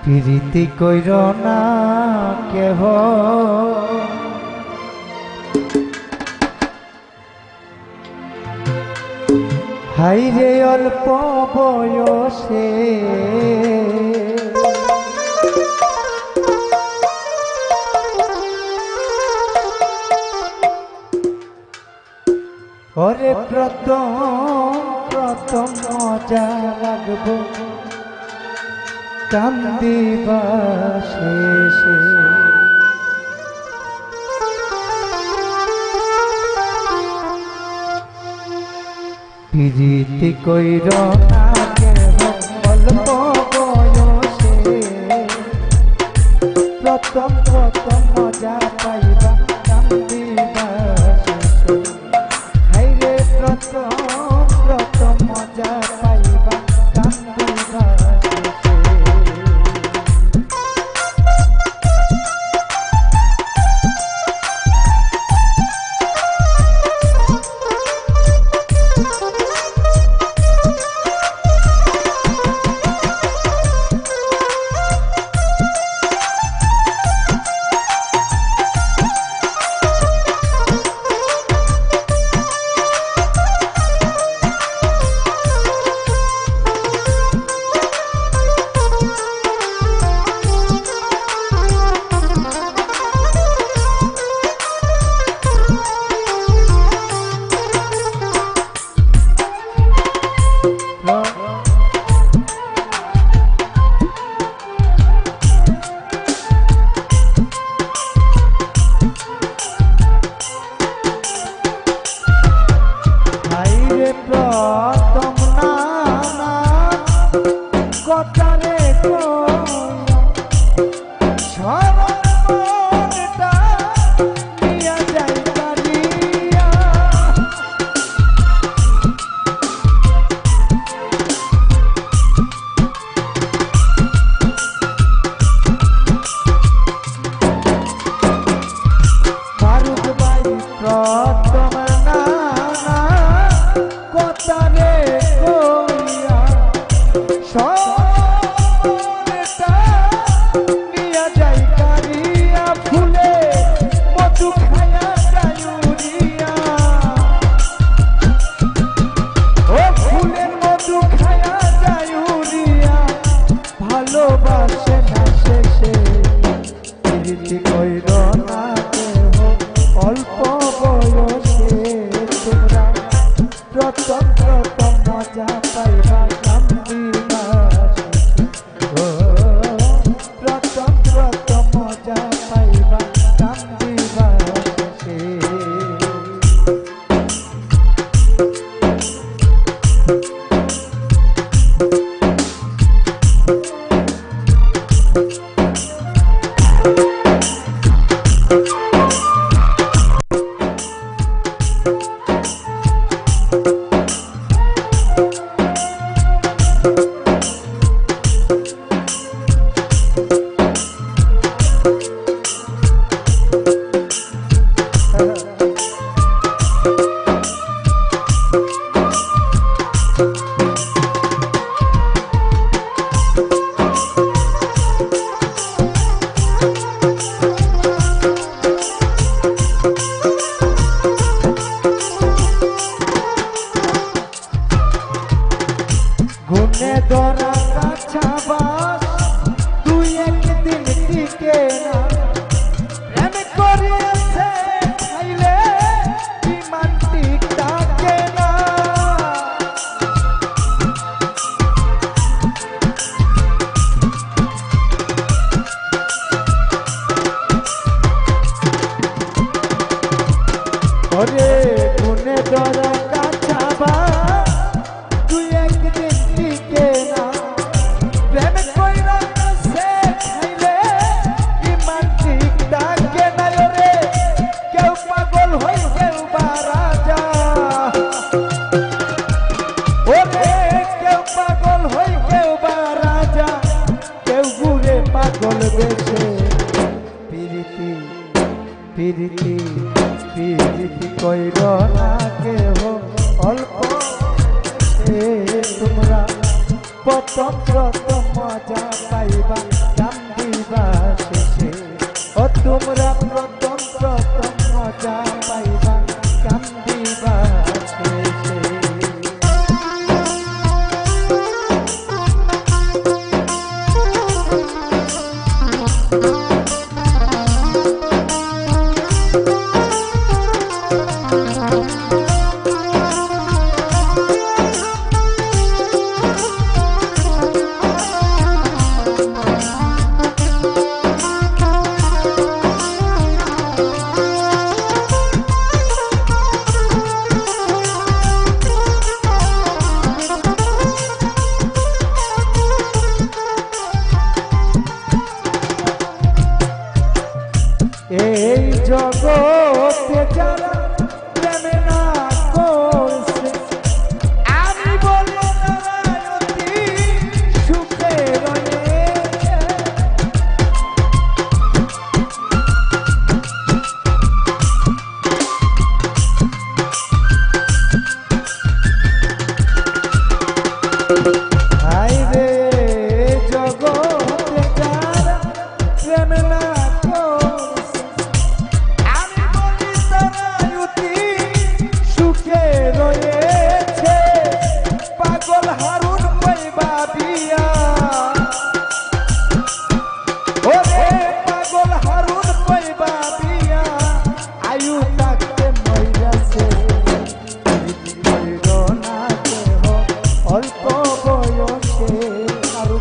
প্রীতি কইর না কেহ হাইরে অল্প বয়সে ওরে প্রথম মজা লাগবো কান্দিবা শেষে প্রীতি কইর না কেহ অল্প বয়সে প্রথম মজা পাইবা কান্দিবা শেষে হাইরে প্রথম মজা পাইবা কান্দিবা প্রীতি প্রীতি কইর না কেহ অল্প তোমরা প্রথম মজা পাইবা। জগতে যারা প্রেম না করছে আমি বলি তারা অতি সুখে রয়েছে। হায় রে জগতে যারা প্রেম না করছে আমি বলি তারা অতি সুখে রয়েছে। পাগল হারুন পাইবা বিয়া ওরে পাগল হারুন পাইবা বিয়া আয়ু থাকতে মইরাছে অল্প বয়সে আরো